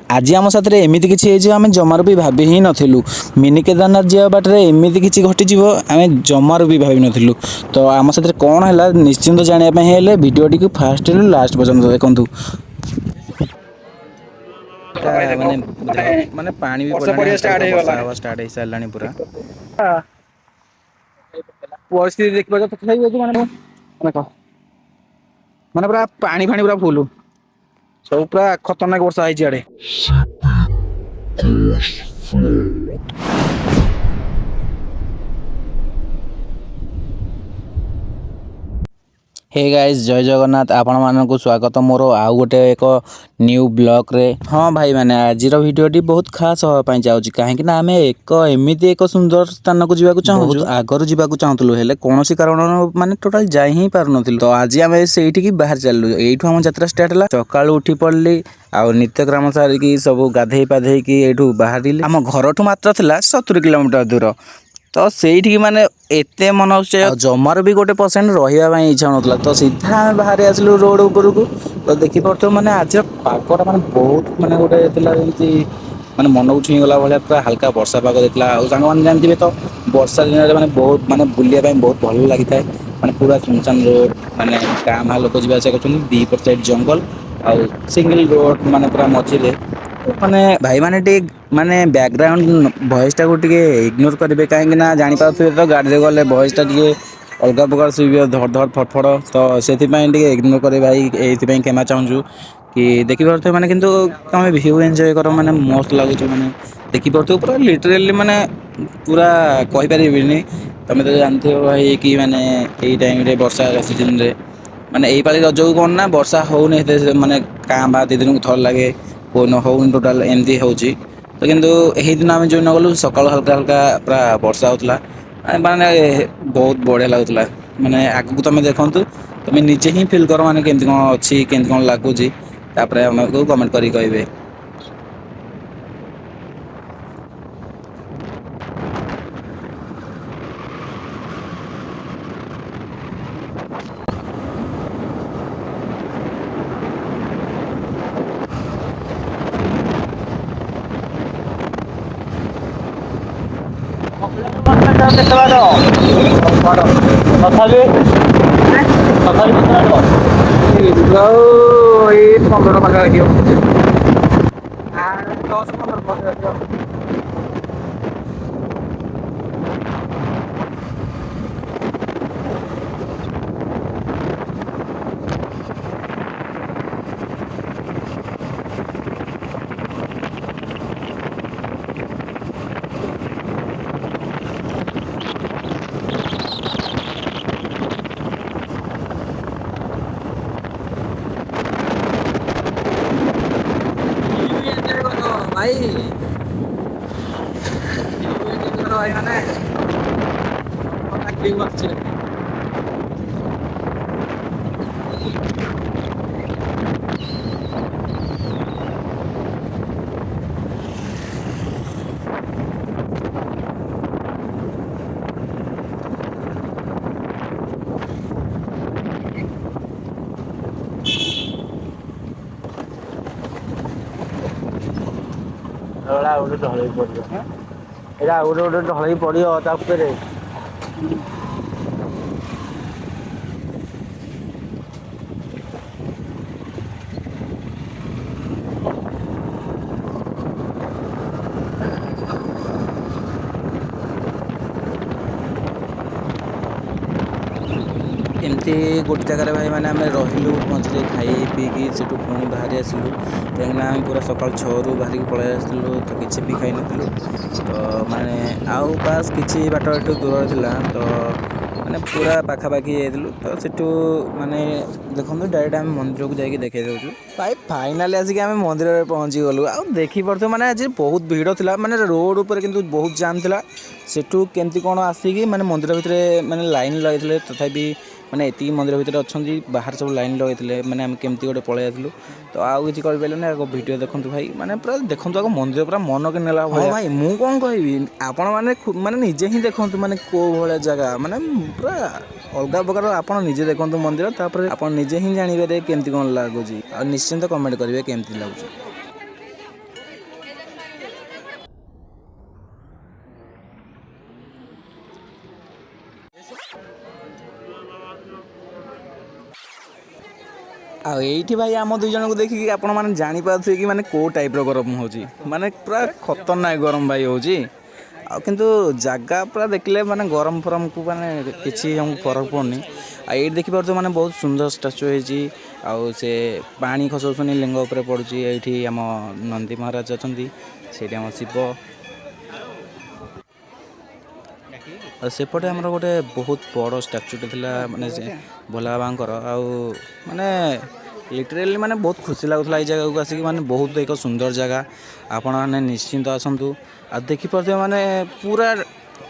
आज आम साथ एमती किसी आम जमार भी भाभी ही नथिलु मिनी केदारनाथ जा बाटे एमती किसी घटी आम जमार भी भावी नथिलु। तो आम साथ कौन है निश्चिंत जानापी भिडटी को फास्ट लास्ट पर्यंत देखूँ। माने माने पानी भी ବର୍ଷା पड़ानी ପଡିବା हल्का ଷ୍ଟାର୍ଟ हल्का वर्षा ହେଇଗଲାଣି। हवा स्टार्ट हो सारानी पूरा। ପରିସ୍ଥିତି ଦେଖିପାରୁଛ ତଥାପି ମାନେ ମାନେ ପୁରା ପାଣି ଫାଣି ପୁରା ଫୁଲ ସବୁ ପୁରା ଖତରନାକ ବର୍ଷା ହେଇଛି ଇଆଡେ। हे गाइस जय जगन्नाथ आपण मानक स्वागत मोर आउ गोटे एक न्यू ब्लॉग रे। हाँ भाई मैंने आज भिडियोटी बहुत खास होगापाई जाऊँगी कहीं आम एक एमती एक सुंदर स्थान को जावाक चाहूँ बहुत आगर जावाक चाहूलु हेले कौन कारण माने टोटाल जा ही पार नुँ। तो आज आम से बाहर चलु यू आम यात्रा स्टार्ट है सका उठी पड़ली आउ नित्यग्राम सारिकी सब गाधे पाधेकी एठू बाहर आम घर मात्र था 70 किलोमीटर दूर। तो से माने एते मन जमार भी गोटे परसेंट रहा इच्छा ना तो सीधा आम बाहर आसलु रोड उपरकू। तो देखिपे मैंने आज पागटा माने बहुत माने गोटे माने मन को छुईगला भाया पूरा हल्का वर्षा पाग देता मैंने जानते तो वर्षा दिन में बहुत माने बुलिया बहुत भल लगी था। माने पूरा सुनसान रोड माने गाँ भा लोक जावास कर दीपट साइड जंगल आउ सिंगल रोड माने पूरा मझे माने भाई माने माने बैकग्राउंड वॉइस टाक इग्नोर करेंगे कहीं जानी पारे तो गाड़ी गले वॉइस टा अलग प्रकार सुबह धड़ धड़ फटफड़ तो से इग्नोर करे भाई ये क्षमा चाहूँ कि देखिपे मैंने कितु तुम भ्यू एंजॉय कर माने मस्त लगुच मैंने देखिपे पूरा लिटरेली माने पूरा कहीपर तुम तो जानते हो भाई कि माने यही टाइम रे वर्षा सीजन रे माने यही पाली रज को कौन ना वर्षा होनी माने काँ बा 2 दिन को थर लगे कौन होनी टोटाल एमती हो। तो किंतु यही दिन आम जो न गलु सका हल्का हल्का पूरा वर्षा होता माने बहुत बढ़िया लगुला। माने आगू तुम देखु तुम निजे ही फिल कर माने केमती कौन अच्छी केमती कौन लगुच आमको कमेंट करी कहे। ଏଇ 15 ପାଖା ଲାଗିବ 10-15 भाई ମାନେ ଗୋଟେ ଢଳେଇ ପଡିବ ଏଇଟା ଗୋଟେ ଢଳେଇ ପଡିବ ତା ଉପରେ। एमती गोटे जगार भाई मैंने आम रही मझे खाई पीकी से पुणी बाहरी आसलु कहीं आम पूरा सका 6 रू बाहर पलि आसलु तो किसी भी खाई नु। तो माने आउ बास किसी बाट एठू दूर था तो माने पूरा पाखापाखि जाइलु तो सेठू माने देखो डायरेक्ट आम मंदिर को जाकि देखे दौचु भाई फाइनाली आसिक आम मंदिर में पहुँची गलु। आ देखिपे मैंने आज बहुत भीड़ था माने रोड उपर किंतु बहुत जाम था सेठू केमती कौन आसिकी माने मंदिर भितर माने लाइन लगे तथापि माने एति मंदिर भितर अच्छा बाहर सब लाइन लगे मैंने आम केमती गोटे पलि आसलु। तो आउ किसी करें वीडियो देखु भाई माने पूरा देखो आगे मंदिर पूरा मन के नेला हाँ भाई मु कौन कहि आपण माने माने निजे ही देखु माने को भाया जगह माने पूरा अलग प्रकार आप निजे देखु मंदिर तापर आप निजे ही जानवे केमती कौन लगुच निश्चिंत कमेंट करेंगे केमती लगुच। ଆଉ ଏଇଠି ଭାଇ ଆମ ଦୁଇ ଜଣଙ୍କୁ ଦେଖିକି ଆପଣମାନେ ଜାଣିପାରୁଥିବେ କି ମାନେ କେଉଁ ଟାଇପ୍ର ଗରମ ହେଉଛି, ମାନେ ପୁରା ଖତରନାକ ଗରମ ଭାଇ ହେଉଛି। ଆଉ କିନ୍ତୁ ଜାଗା ପୁରା ଦେଖିଲେ ମାନେ ଗରମ ଫରମକୁ ମାନେ କିଛି ଆମକୁ ଫରକ ପଡ଼ୁନି। ଆଉ ଏଇଠି ଦେଖିପାରୁଥିବ ମାନେ ବହୁତ ସୁନ୍ଦର ଷ୍ଟାଚୁ ହେଇଛି। ଆଉ ସେ ପାଣି ଖସଉଛନ୍ତି ଲିଙ୍ଗ ଉପରେ ପଡ଼ୁଛି। ଏଇଠି ଆମ ନନ୍ଦୀ ମହାରାଜ ଅଛନ୍ତି, ସେଇଠି ଆମ ଶିବ। ଆଉ ସେପଟେ ଆମର ଗୋଟେ ବହୁତ ବଡ଼ ଷ୍ଟାଚୁଟେ ଥିଲା ମାନେ ସେ ଭୋଲା ବାବାଙ୍କର। ଆଉ ମାନେ ଲିଟରେଲି ମାନେ ବହୁତ ଖୁସି ଲାଗୁଥିଲା ଏଇ ଜାଗାକୁ ଆସିକି, ମାନେ ବହୁତ ଏକ ସୁନ୍ଦର ଜାଗା। ଆପଣମାନେ ନିଶ୍ଚିନ୍ତ ଆସନ୍ତୁ ଆଉ ଦେଖିପାରୁଥିବେ ମାନେ ପୁରା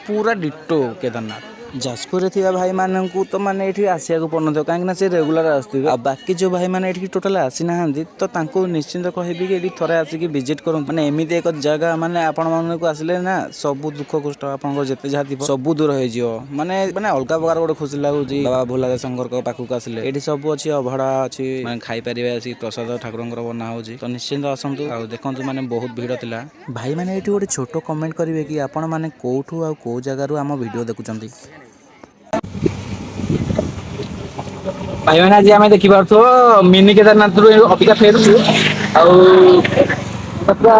ପୁରା ଡିଟୋ କେଦାରନାଥ। ଯାଜପୁରରେ ଥିବା ଭାଇମାନଙ୍କୁ ତ ମାନେ ଏଇଠି ଆସିବାକୁ ପଡ଼ୁନଥିବ, କାହିଁକିନା ସେ ରେଗୁଲାର ଆସୁଥିବେ। ଆଉ ବାକି ଯେଉଁ ଭାଇମାନେ ଏଠିକି ଟୋଟାଲ ଆସିନାହାନ୍ତି ତ ତାଙ୍କୁ ନିଶ୍ଚିନ୍ତ କହିବି କି ଏଠି ଥରେ ଆସିକି ଭିଜିଟ୍ କରନ୍ତୁ। ମାନେ ଏମିତି ଏକ ଜାଗା ମାନେ ଆପଣମାନଙ୍କୁ ଆସିଲେ ନା ସବୁ ଦୁଃଖ କଷ୍ଟ ଆପଣଙ୍କର ଯେତେ ଯାହା ଥିବ ସବୁ ଦୂର ହେଇଯିବ। ମାନେ ଅଲଗା ପ୍ରକାର ଗୋଟେ ଖୁସି ଲାଗୁଛି ବାବା ଭୋଲାଶଙ୍କରଙ୍କ ପାଖକୁ ଆସିଲେ। ଏଠି ସବୁ ଅଛି, ଅଭଡ଼ା ଅଛି, ମାନେ ଖାଇପାରିବେ ଆସିକି ପ୍ରସାଦ ଠାକୁରଙ୍କର ବନା ହେଉଛି। ତ ନିଶ୍ଚିନ୍ତ ଆସନ୍ତୁ ଆଉ ଦେଖନ୍ତୁ ମାନେ ବହୁତ ଭିଡ଼ ଥିଲା। ଭାଇମାନେ ଏଇଠି ଗୋଟେ ଛୋଟ କମେଣ୍ଟ କରିବେ କି ଆପଣମାନେ କେଉଁଠୁ ଆଉ କେଉଁ ଜାଗାରୁ ଆମ ଭିଡ଼ିଓ ଦେଖୁଛନ୍ତି। ଭାଇମାନେ ଆଜି ଆମେ ଦେଖିପାରୁଥିବ ମିନି କେଦାରନାଥରୁ ଅବିକା ଫେରୁଛୁ। ଆଉ ପୁରା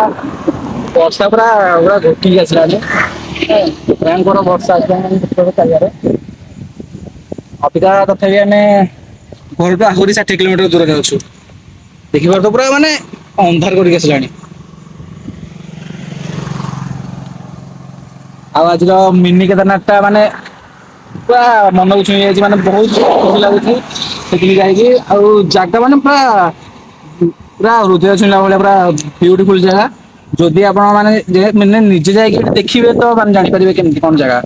ବର୍ଷା ପୁରା ଘୋଟିକି ଆସିଲାଣି। ଭୟଙ୍କର ବର୍ଷା ଆସିଲାଣି ଚାରିଆଡେ। ଅବିକା ତଥାପି ଆମେ ଘରଠୁ ଆହୁରି 60 କିଲୋମିଟର ଦୂରରେ ଅଛୁ। ଦେଖିପାରୁଥିବ ପୁରା ମାନେ ଅନ୍ଧାର କରିକି ଆସିଲାଣି। ଆଉ ଆଜିର ମିନି କେଦାରନାଥଟା ମାନେ ପୁରା ମନକୁ ଛୁଇଁ ଯାଇଛି, ମାନେ ବହୁତ ଖୁସି ଲାଗୁଛି ସେଠିକି ଯାଇକି। ଆଉ ଜାଗା ମାନେ ପୁରା ହୃଦୟ ଛୁଇଁଲା ଭଳିଆ ପୁରା ବିୟୁଟିଫୁଲ ଜାଗା। ଯଦି ଆପଣ ମାନେ ନିଜେ ଯାଇକି ଦେଖିବେ ତ ମାନେ ଜାଣିପାରିବେ କେମିତି କଣ ଜାଗା।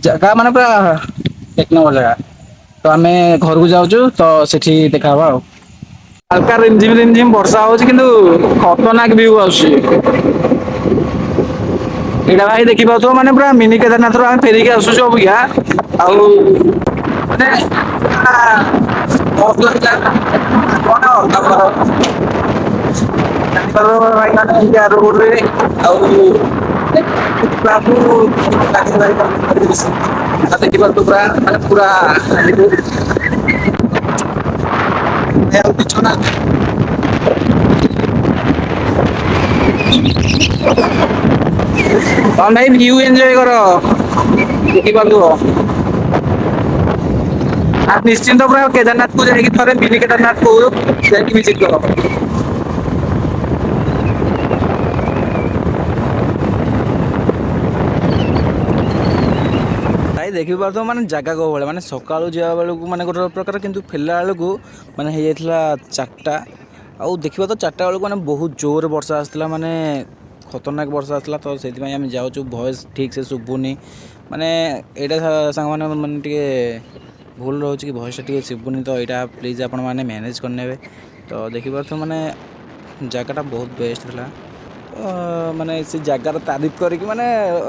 ଜାଗା ମାନେ ପୁରା ଏକ ନମ୍ବର ଜାଗା। ତ ଆମେ ଘରକୁ ଯାଉଛୁ, ତ ସେଠି ଦେଖାହବା ଆଉ। ହାଲକା ରିମଝିମ ରିମଝିମ ବର୍ଷା ହଉଛି, କିନ୍ତୁ ଖତରନାକ ଭିଉ ଆସୁଛି। ଏଇଟା ଭାଇ ଦେଖିପାରୁଥିବ ମାନେ ପୁରା ମିନି କେଦାରନାଥରୁ ଆମେ ଫେରିକି ଆସୁଛୁ ଅବିକା। ଆଉ ମାନେ ଦେଖିପାରୁଥିବ ପୁରା ମାନେ ପୁରା ବିଛଣା ହଁ ଭାଇ ଭିୟୁ ଏଞ୍ଜୟ କର ଦେଖିପାରୁଥିବ। ଆଉ ନିଶ୍ଚିନ୍ତ ପୁରା କେଦାରନାଥକୁ ଯାଇକି ଥରେ ମିନି କେଦାରନାଥକୁ ଯାଇକି ଭିଜିଟ୍ କର। ଭାଇ ଦେଖିପାରୁଥିବ ମାନେ ଜାଗା କୋଉ ଭଳିଆ, ମାନେ ସକାଳୁ ଯିବା ବେଳକୁ ମାନେ ଗୋଟେ ପ୍ରକାର, କିନ୍ତୁ ଫେରିଲା ବେଳକୁ ମାନେ ହେଇଯାଇଥିଲା 4ଟା। ଆଉ ଦେଖିବା ତ 4ଟା ବେଳକୁ ମାନେ ବହୁତ ଜୋରରେ ବର୍ଷା ଆସିଥିଲା, ମାନେ ଖତରନାକ ବର୍ଷା ଆସିଥିଲା। ତ ସେଥିପାଇଁ ଆମେ ଯାଉଛୁ, ଭଏସ୍ ଠିକ୍ ସେ ଶୁଭୁନି। ମାନେ ଏଇଟା ସାଙ୍ଗମାନେ ମାନେ ଟିକେ ଭୁଲ ରହୁଛି କି ଭଏସଟା ଟିକେ ଶୁଭୁନି, ତ ଏଇଟା ପ୍ଲିଜ୍ ଆପଣମାନେ ମ୍ୟାନେଜ୍ କରିନେବେ। ତ ଦେଖିପାରୁଥିବ ମାନେ ଜାଗାଟା ବହୁତ ବେଷ୍ଟ ଥିଲା। ମାନେ ସେ ଜାଗାର ତାରିଫ କରିକି ମାନେ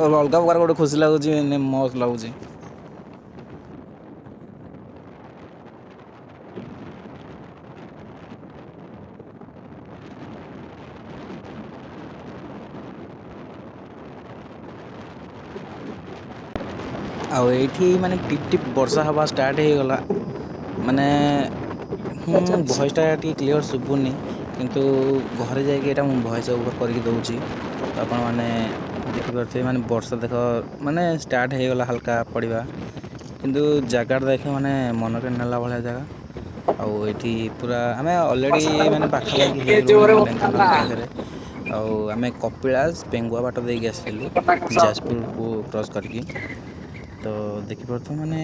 ଅଲଗା ପ୍ରକାର ଗୋଟେ ଖୁସି ଲାଗୁଛି, ମସ୍ତ ଲାଗୁଛି। ଆଉ ଏଇଠି ମାନେ ଟିପ୍ ଟିପ୍ ବର୍ଷା ହେବା ଷ୍ଟାର୍ଟ ହେଇଗଲା। ମାନେ ଭଏସଟା ଟିକେ କ୍ଲିଅର ଶୁଭୁନି, କିନ୍ତୁ ଘରେ ଯାଇକି ଏଇଟା ମୁଁ ଭଏସ୍ ଓଭର କରିକି ଦେଉଛି। ତ ଆପଣମାନେ ଦେଖିପାରୁଥିବେ ମାନେ ବର୍ଷା ଦେଖ ମାନେ ଷ୍ଟାର୍ଟ ହେଇଗଲା ହାଲକା ପଡ଼ିବା। କିନ୍ତୁ ଜାଗାଟା ଦେଖିବ ମାନେ ମନରେ ନେଲା ଭଳିଆ ଜାଗା। ଆଉ ଏଇଠି ପୁରା ଆମେ ଅଲରେଡ଼ି ମାନେ ପାଖାପାଖି ହେଇଗଲୁଣି ଆମ ଢେଙ୍କାନାଳ ପାଖରେ। ଆଉ ଆମେ କପିଳାସ ପେଙ୍ଗୁଆ ବାଟ ଦେଇକି ଆସିଥିଲୁ ଯାଜପୁରକୁ କ୍ରସ୍ କରିକି। ତ ଦେଖିପାରୁଥିବ ମାନେ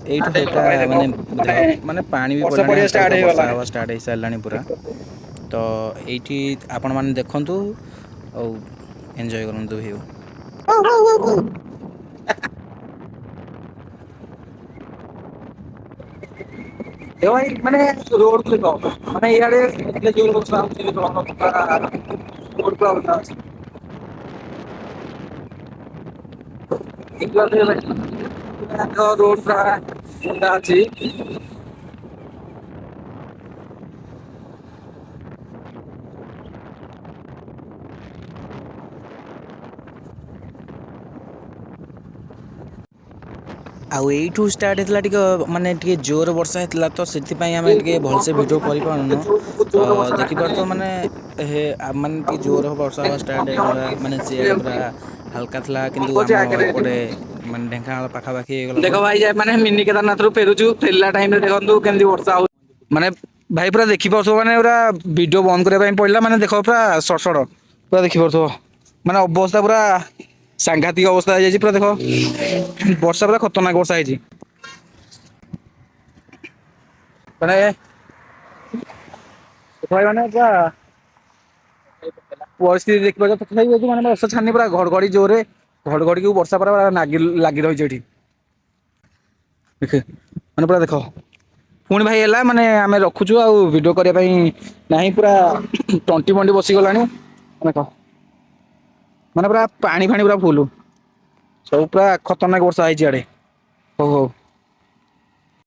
ଏଇଠୁ ହାଲକା ମାନେ ଦେହ ମାନେ ପାଣି ବି ବର୍ଷା ପଡ଼ିଲାଣି, ପଡିବା ହାଲକା ଷ୍ଟାର୍ଟ ହାଲକା ବର୍ଷା ହେଇଗଲାଣି। ହେବା ଷ୍ଟାର୍ଟ ହେଇସାରିଲାଣି ପୁରା। ତ ଏଇଠି ଆପଣମାନେ ଦେଖନ୍ତୁ ଆଉ ଏନ୍ଜୟ କରନ୍ତୁ ଭିଉ। ଭାଇ ମାନେ ରୋଡ ମାନେ ଇଆଡେ ରୋଡ ଅଛି। ଆଉ ଏଇଠୁ ଷ୍ଟାର୍ଟ ହେଇଥିଲା ଟିକେ ମାନେ ଟିକେ ଜୋର ବର୍ଷା ହେଇଥିଲା ତ ସେଥିପାଇଁ ଆମେ ଟିକେ ଭଲସେ ଭିଡ଼ିଓ କରିପାରୁନୁ। ତ ଦେଖିପାରୁଥିବ ମାନେ ମାନେ ଟିକେ ଜୋର ବର୍ଷା ହେବା ଷ୍ଟାର୍ଟ ହେଇଗଲା ମାନେ ସିଆଡ଼େ ପୁରା ହାଲକା ଥିଲା କିନ୍ତୁ ଆମ ଏପଟେ ମାନେ ଢେଙ୍କାନାଳ ପାଖାପାଖି ହେଇଗଲା ଦେଖ ପୁରା। ଭାଇ ମାନେ ମିନି କେଦାରନାଥରୁ ଫେରୁଛୁ ଫେରିଲା ଟାଇମରେ ଦେଖନ୍ତୁ କେମିତି ବର୍ଷା ହଉଛି। ମାନେ ଭାଇ ପୁରା ଦେଖିପାରୁଥିବ ମାନେ ପୁରା ଭିଡିଓ ବନ୍ଦ କରିବା ପାଇଁ ପଡିଲା ମାନେ ଦେଖ ପୁରା ସଡସଡ ପୁରା ଦେଖିପାରୁଥିବ ମାନେ ଅବସ୍ଥା ପୁରା ସାଂଘାତିକ ଅବସ୍ଥା ହେଇଯାଇଛି ପୁରା ଦେଖ ବର୍ଷା ପୁରା ଖତରନାକ ବର୍ଷା ହେଇଛି। ମାନେ ମାନେ ପୁରା ପରିସ୍ଥିତି ଦେଖିପାରୁଛ ତଥାପି ମାନେ ବର୍ଷା ଛାଡିନି ପୁରା ଘଡଘଡି ଜୋରରେ ଘଡଘଡିକୁ ବର୍ଷା ପୁରା ଲାଗି ରହିଛି ଏଠି। ଦେଖ ମାନେ ପୁରା ଦେଖ ପୁଣି ଭାଇ ହେଲା ମାନେ ଆମେ ରଖୁଛୁ ଆଉ ଭିଡିଓ କରିବା ପାଇଁ ନାହିଁ ପୁରା ତଣ୍ଟି ଫଣ୍ଟି ବସିଗଲାଣି ଦେଖ ମାନେ ପୁରା ପାଣି ଫାଣି ପୁରା ଫୁଲ ସବୁ ପୁରା ଖତରନାକ ବର୍ଷା ହେଇଛି ଇଆଡେ। ହଉ ହଉ।